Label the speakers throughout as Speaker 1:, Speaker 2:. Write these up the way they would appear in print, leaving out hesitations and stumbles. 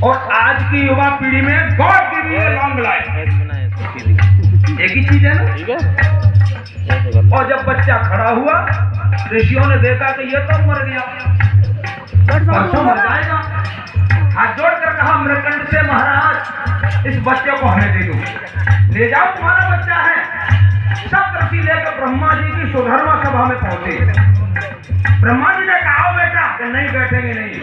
Speaker 1: और आज की युवा पीढ़ी में God give you long life, एक ही चीज है ना।
Speaker 2: ठीक है।
Speaker 1: और जब बच्चा खड़ा हुआ, ऋषियों ने देखा कि ये तो मर गया, परसों मर जाएगा। हाथ जोड़कर कहा मृकंड से, महाराज इस बच्चे को हमें दे दो, ले जाओ, तुम्हारा बच्चा है। सब ऋषि लेकर ब्रह्मा जी की सुधर्मा सभा में पहुंचे। ब्रह्मा जी ने कहा बेटा कि नहीं बैठेंगे नहीं,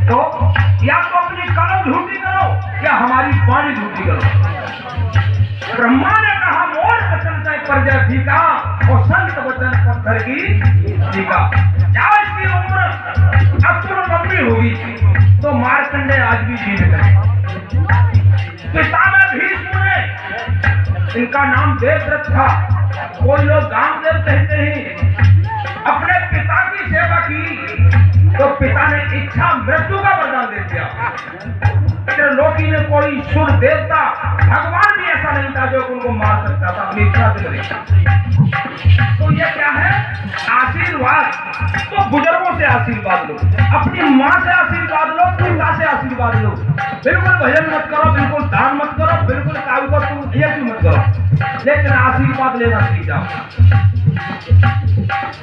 Speaker 1: तो या तो अपनी कलम झूठी करो या हमारी वाणी झूठी करो। ब्रह्मा ने कहा मोर वचन से प्रजा फीका और संत वचन पत्थर की फीका। जाओ, इसकी उम्र अब तो लंबी होगी, तो मार्कंडेय आज भी जीवित है। पिता में भीष्म ने, इनका नाम देवव्रत था, कोई लोग गांवदेव कहते हैं। अपने पिता की सेवा की तो पिता ने इच्छा मृत्यु का वरदान दे दिया। त्रिलोकी में कोई सुर देवता भगवान भी ऐसा नहीं था जो उनको मार सकता था अपनी इच्छा से करे। तो ये क्या है? आशीर्वाद। तो बुजुर्गों से आशीर्वाद लो, अपनी माँ से आशीर्वाद लो, पिता से आशीर्वाद लो। बिल्कुल भजन मत करो, बिल्कुल दान मत करो, बिल्कुल काऊ को तुम ये मत करो, लेकिन आशीर्वाद लेना सीख जाओ।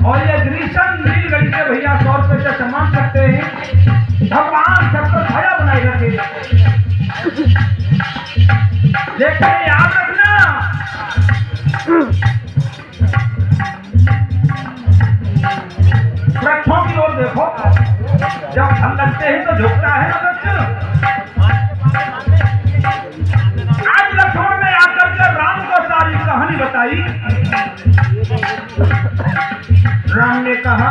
Speaker 1: और ये ग्रीष्म नीलगढ़ी से भैया 100 रुपए से सम्मान करते हैं। भगवान सबको भया बनाए रखे, लेकिन याद रखना वृक्षों की ओर देखो, जब फल लगते हैं तो झुकता है ना वृक्ष। आज लक्ष्मण ने आकर के राम को सारी कहानी बताई। राम ने कहा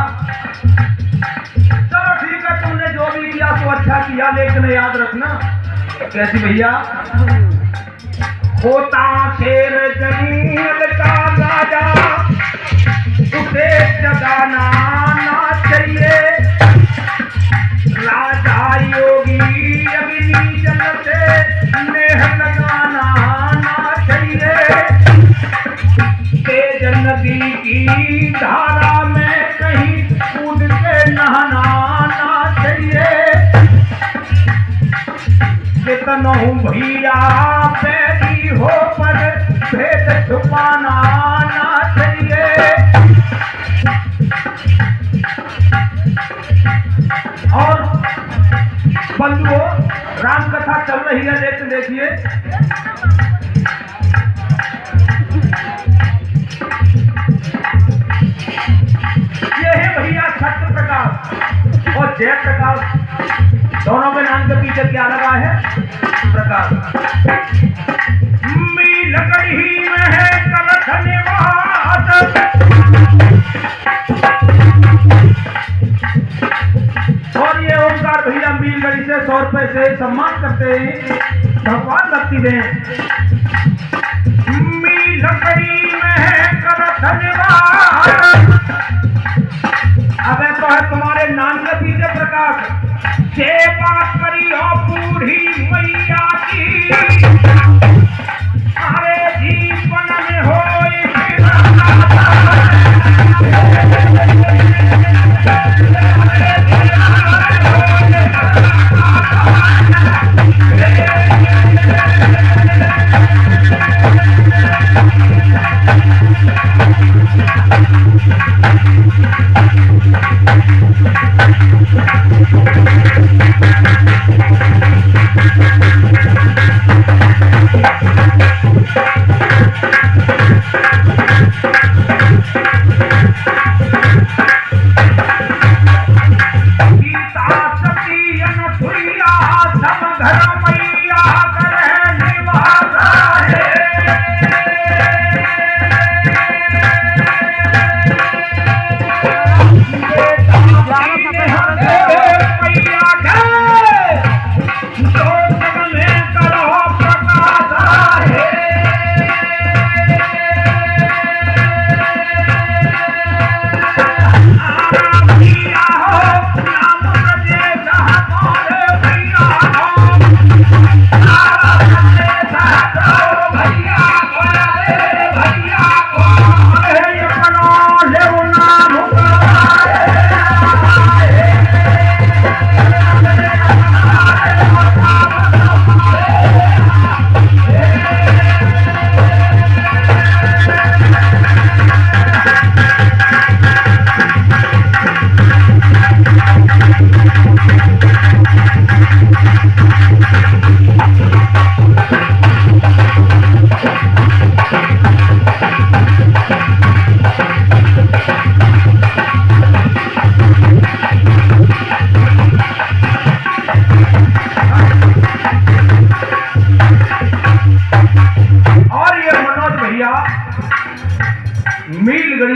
Speaker 1: चलो ठीक है, तुमने जो भी किया तो अच्छा किया, लेकिन याद रखना। कैसी भैया? होता शेर जंगल का राजा, उसे जगाना ना चाहिए। राजा योगी अग्नि जल से नेह लगाना ना चाहिए। तेज नदी की धारा में कहीं कूद के नहाना ना चाहिए। कितना भैया पैदी हो पर भेद छुपाना ना चाहिए। और बंधुओं, राम कथा चल रही है, लेकिन देखिए ये है भैया छत्र प्रकाश और जय प्रकाश, दोनों के नाम के पीछे क्या लगा है? प्रकाश। नीलगढ़ी में है कलश निवास, और ये ओमकार भैया नीलगढ़ी से 100 रुपए से सम्मान करते हैं। भगवान भक्ति दें। नीलगढ़ी में है कलश निवास, अबे तो है तुम्हारे नाम के पीछे प्रकाश। सेवा करी हो बूढ़ी मैया की, अरे जीवन में हो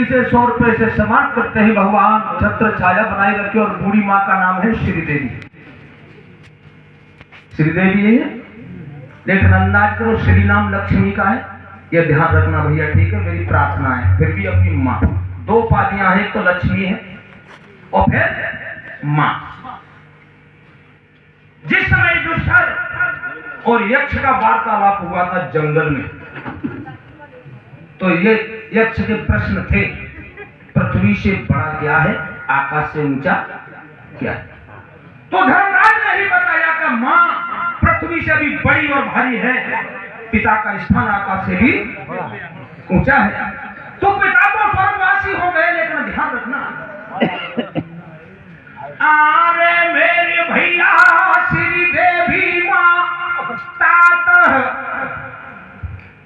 Speaker 1: से 100 रुपए से समाप्त करते हैं। भगवान छत्र छाया बनाए रखे और बूढ़ी माँ का नाम है श्रीदेवी। श्रीदेवी है, लेकिन अंदाज करो श्री नाम लक्ष्मी का है। ये ध्यान रखना भैया, ठीक है, मेरी प्रार्थना है। फिर भी अपनी माँ, 2 पादियां हैं, तो लक्ष्मी है और फिर माँ। जिस समय दुष्कर और यक्ष का वार्तालाप हुआ था जंगल में, तो ये यक्ष के प्रश्न थे, पृथ्वी से बड़ा क्या है, आकाश से ऊंचा क्या है। तो धर्मराज ने ही बताया कि माँ पृथ्वी से भी बड़ी और भारी है, पिता का स्थान आकाश से भी ऊंचा है। तो पिता तो स्वर्गवासी हो गए, लेकिन ध्यान रखना, अरे मेरे भैया श्री देवी माँ तात,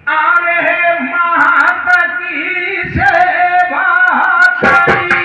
Speaker 1: अरे मात की सेवा करी।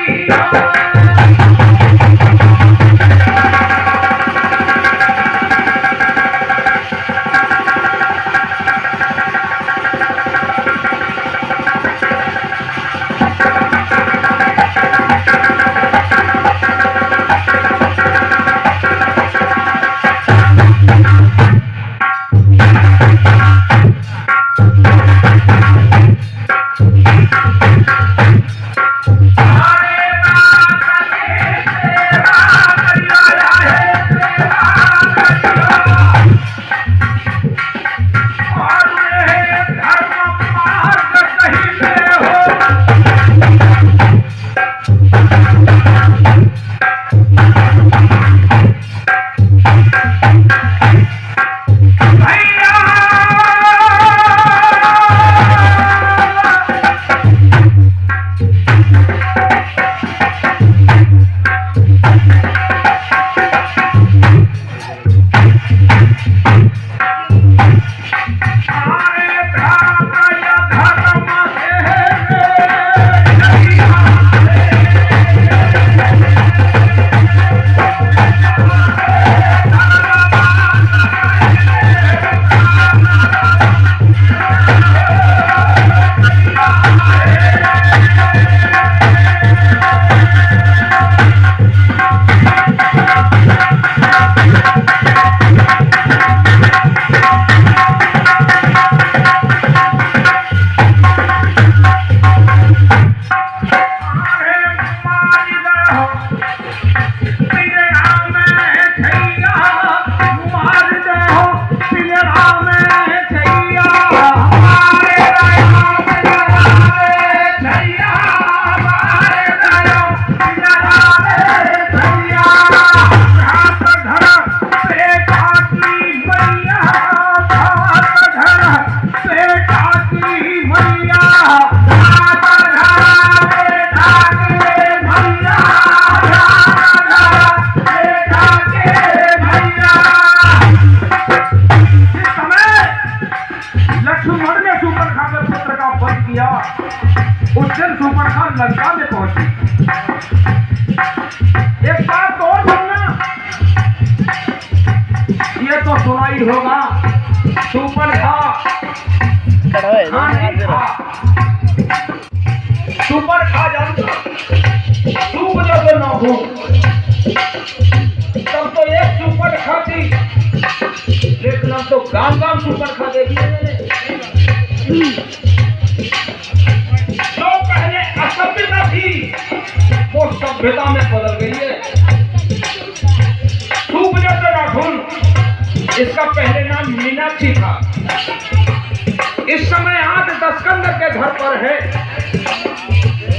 Speaker 1: लंका में पहुंची। एक बात और सुनना, ये तो सुना ही होगा, सुपर्णखा सुपर्णखा जानते, सूप जब न हो तब तो एक सुपर्णखा थी, लेकिन अब तो गांव गांव सुपर्णखा देखी है मैंने। जो पहले असभ्यता थी वो सभ्यता में बदल गई है। सुब्रत राठौर, इसका पहले नाम मीनाक्षी था। इस समय आज दस्कंदर के घर पर है,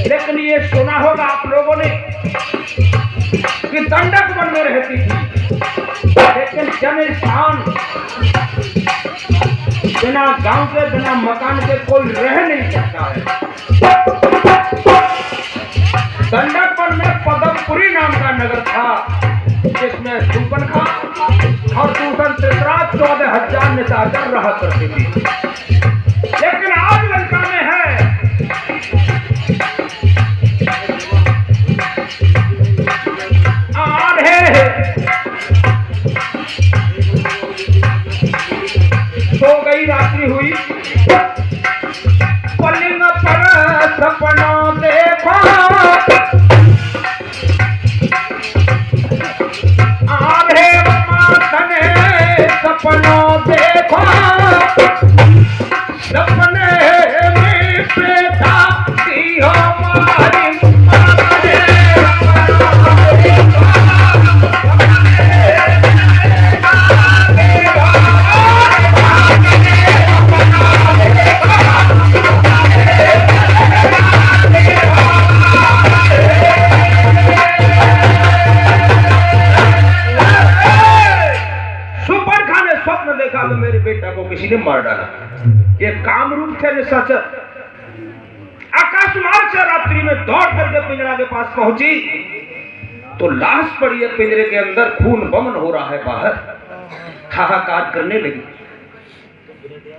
Speaker 1: लेकिन ये सुना होगा आप लोगों ने कि दंडक वन में रहती थी, लेकिन जन स्थान बिना गांव के बिना मकान के कोई रह नहीं सकता है। दंडक वन में पदमपुरी नाम का नगर था, जिसमें सुपर्णखा और दूसर धृतराष्ट्र 14,000 निशाचर रहा करती थी। लेकिन आज लंका में है सो गई रात्रि हुई, पलिंग पर सपना दे स्वप्न देखा कि मेरे बेटा को किसी ने मार डाला। ये कामरूप थे निशाचर। आकाश मार्ग से रात्रि में दौड़ करके पिंजरा के पास पहुंची तो लाश पड़ी है पिंजरे के अंदर, खून बमन हो रहा है बाहर। हाहाकार करने लगी।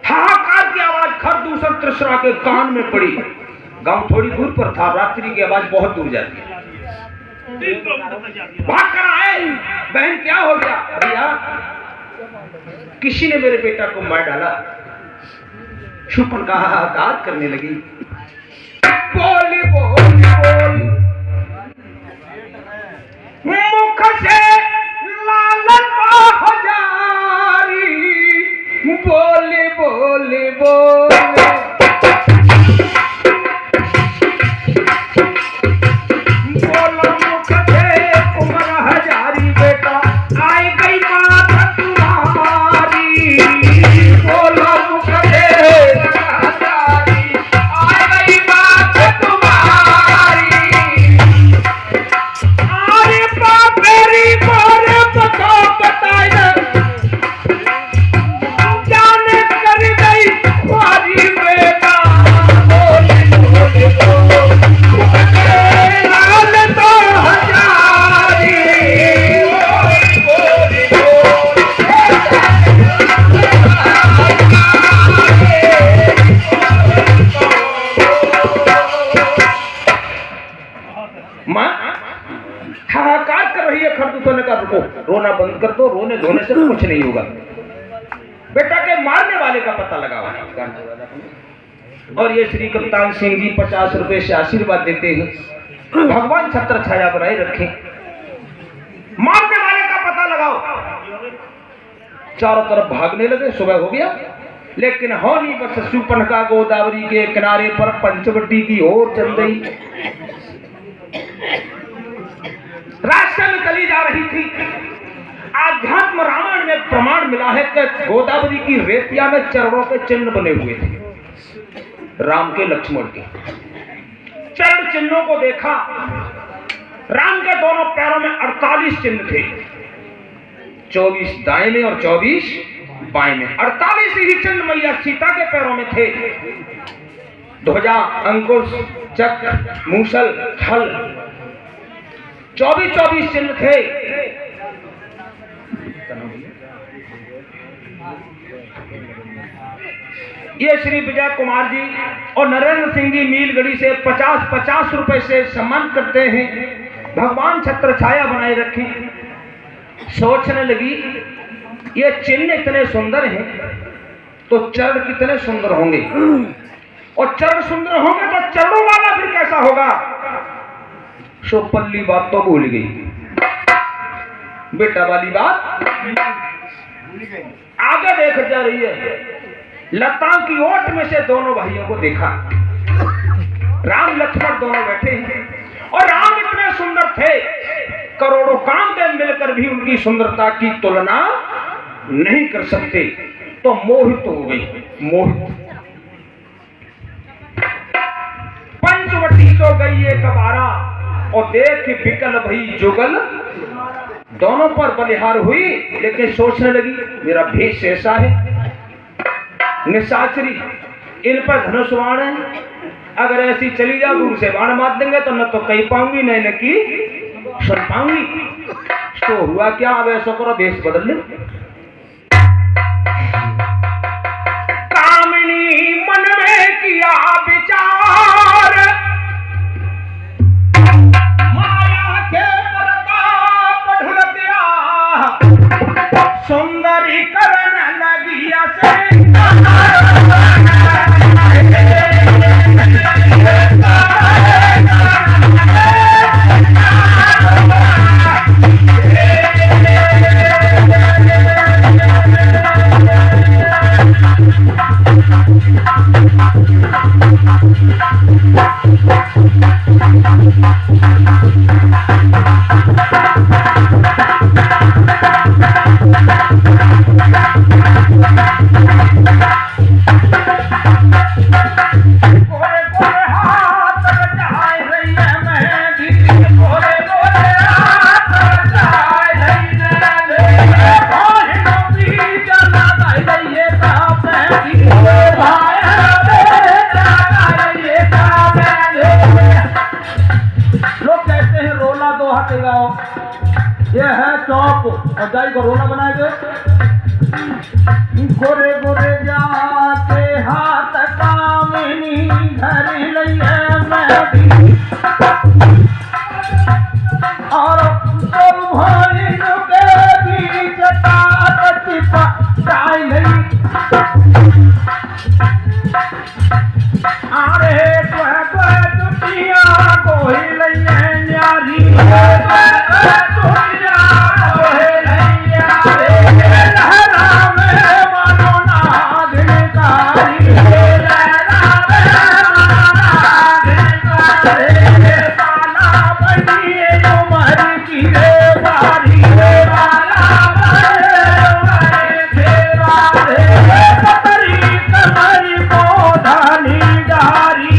Speaker 1: हाहाकार की आवाज खरदूषण तृष्णा के कान में पड़ी। गांव थोड़ी दूर पर था, रात्रि की आवाज बहुत दूर जाती है। भाग कर आए, बहन क्या हो गया? भैया किसी ने मेरे बेटा को मार डाला। शूर्पणखा हाहाकार करने लगी। बोली बोली बोली मुख से लालन हजारी, बोली बोली बोली बोला मुख से उमर हजारी, बेटा आई गई बात तुम्हारी। बोला मुख से हजारी, आई गई बात तुम्हारी। अरे बापेरी मोरे बता बताए जाने कर गई तुम्हारी बेटा। बोली बोली बोली लाल तो हजारी, बोली बोली माँ हाहाकार कर रही है। खरदूषण ने कहा रुको, रोना बंद कर दो, रोने धोने से कुछ नहीं होगा। बेटा के मारने वाले का पता लगाओ। और ये श्री कप्तान सिंह जी 50 रुपए से आशीर्वाद देते हैं, भगवान छत्र छाया बनाए रखे। मारने वाले का पता लगाओ। चारों तरफ भागने लगे। सुबह हो गया, लेकिन हो नहीं बस शूर्पणखा गोदावरी के किनारे पर पंचवटी की ओर चल गई। रास्ते में चली जा रही थी। आध्यात्म रामायण में प्रमाण मिला है कि गोदावरी की रेतिया में चरणों के चिन्ह बने हुए थे, राम के लक्ष्मण के। चरण चिन्हों को देखा। राम के दोनों पैरों में 48 चिन्ह थे, 24 दाएं में और 24 बाएं में। 48 ही चिन्ह मैया सीता के पैरों में थे। ध्वजा, अंकुश, चक्र, मूसल, थल, 24 चिन्ह थे। ये श्री विजय कुमार जी और नरेंद्र सिंह जी मीलगढ़ी से 50-50 रुपए से सम्मान करते हैं। भगवान छत्र छाया बनाए रखें। सोचने लगी ये चिन्ह इतने सुंदर हैं तो चरण कितने सुंदर होंगे, और चरण सुंदर होंगे तो चरणों वाला फिर कैसा होगा। सो पल्ली बात तो भूल गई, बेटा वाली बात आगे देख जा रही है। लता की ओट में से दोनों भाइयों को देखा। राम लक्ष्मण दोनों बैठे हैं और राम इतने सुंदर थे, करोड़ों कामदेव मिलकर भी उनकी सुंदरता की तुलना नहीं कर सकते। तो मोहित हो गई, मोहित। पंचवटी तो गई एक बारा और देख बिकल भई जुगल, दोनों पर बलिहार हुई। लेकिन सोचने लगी मेरा भेष ऐसा है, निशाचरी, इन पर धनुष बाण है, अगर ऐसी चली जाओ दूर से बाण मार देंगे तो न तो कहीं पाऊंगी न की सुन पाऊंगी। तो हुआ क्या, अब ऐसा करो भेष बदल ले। कामिनी मन में किया विचार, माया के प्रताप ढल गया, सुंदरी करने लगी से गोरे गोरे जाते हाथ कामिनी घर लइए मैं भी और सब भाई के बीच तात चिपा जाई लई अरे तो दुनिया कोई लइए न्यारी दुनिया कोई लइए लहरा में मानो नागकारी लहरा में नागकारी पाला बनिए उमर की रे बारी पाला बनिए रे पतरी कमर पौधानी डारी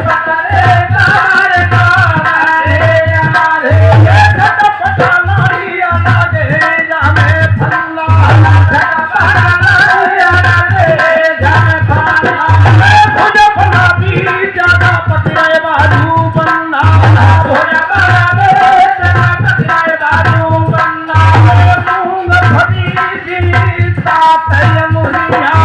Speaker 1: पतरे कमर डारे यारे झटपटा लारिया लागे जामे फल्ला झटपटा लारिया लागे जामे फल्ला भुज फला भी ज्यादा पतरे बाजू बन्ना भुज फला भी ज्यादा पतरे बाजू बन्ना मूंग भरी जी साथ मुनिया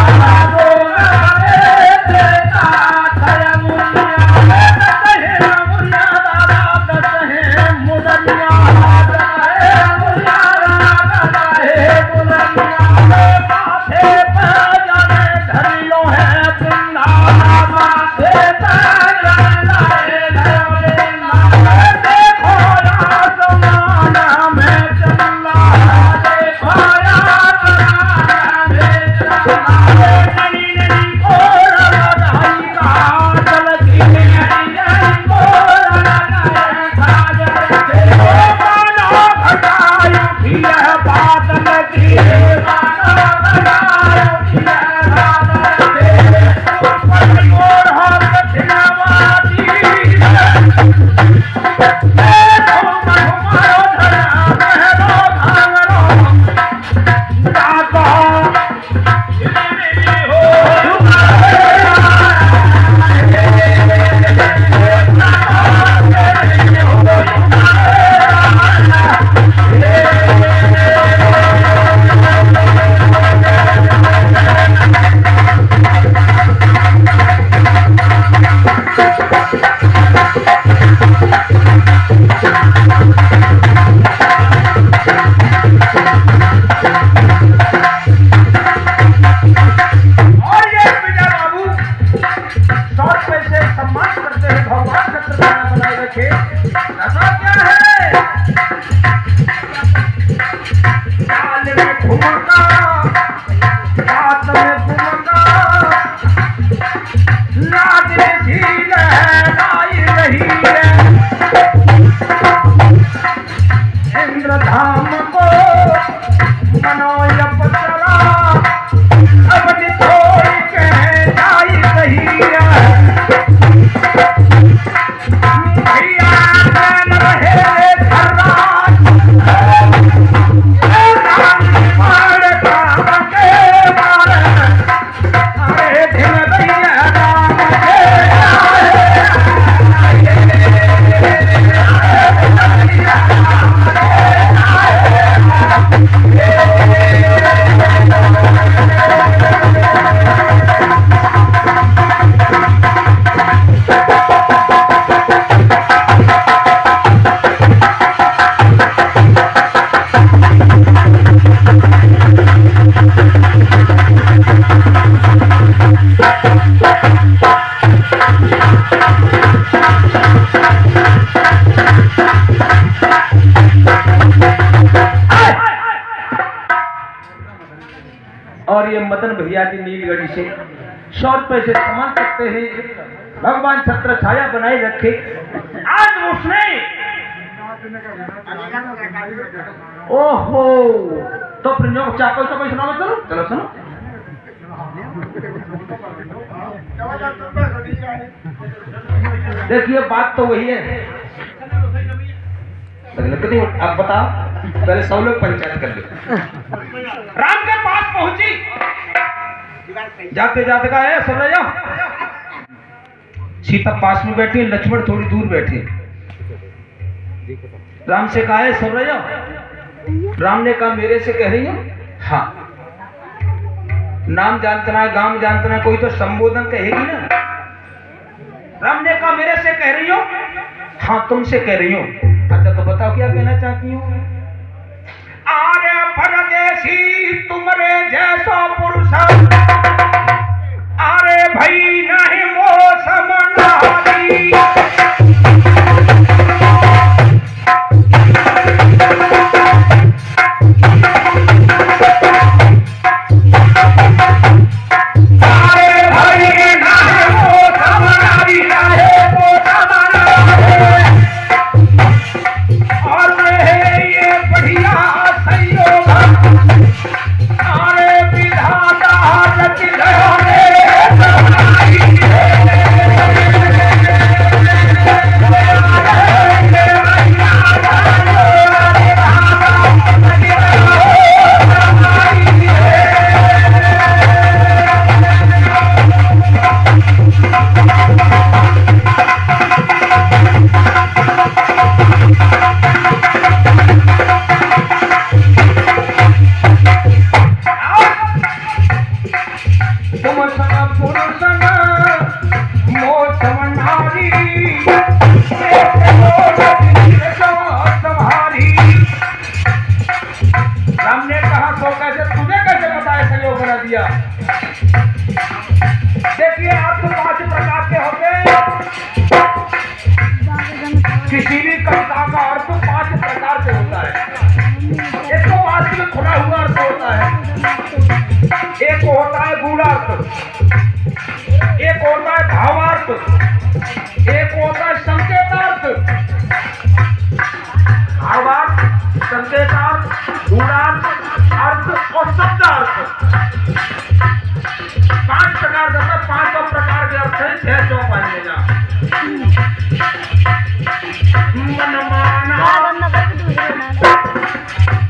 Speaker 1: और ये मदन भैया की नीलगढ़ी से 100 रुपए से सामान सकते हैं। भगवान छत्र छाया बनाए रखे। आज उसने ओहो तो प्रयोग चाको तो कोई सुनाओ, चलो चलो सुनो। देखिए बात तो वही है, अब बताओ पहले सब लोग पंचायत कर लो। राम के पास पहुंची, जाते जाते कहा है सब जाओ। सीता पास में बैठी, लक्ष्मण थोड़ी दूर बैठे। राम से कहा है सब जाओ। राम ने कहा मेरे से कह रही हो? हाँ, नाम जानतना है, गांव जानतना है, कोई तो संबोधन कहेगी ना। राम ने कहा मेरे से कह रही हो? हाँ तुमसे कह रही हूं। अच्छा तो बताओ क्या कहना चाहती हो? आरे परदेसी तुमरे जैसा पुरुष, आरे भाई नहीं मौसम नारी। देखिए अर्थ 5 प्रकार के होते हैं। किसी भी कविता का अर्थ 5 प्रकार से होता है। एक तो वास्तविक खुला हुआ अर्थ होता है, एक होता है गूढ़ अर्थ,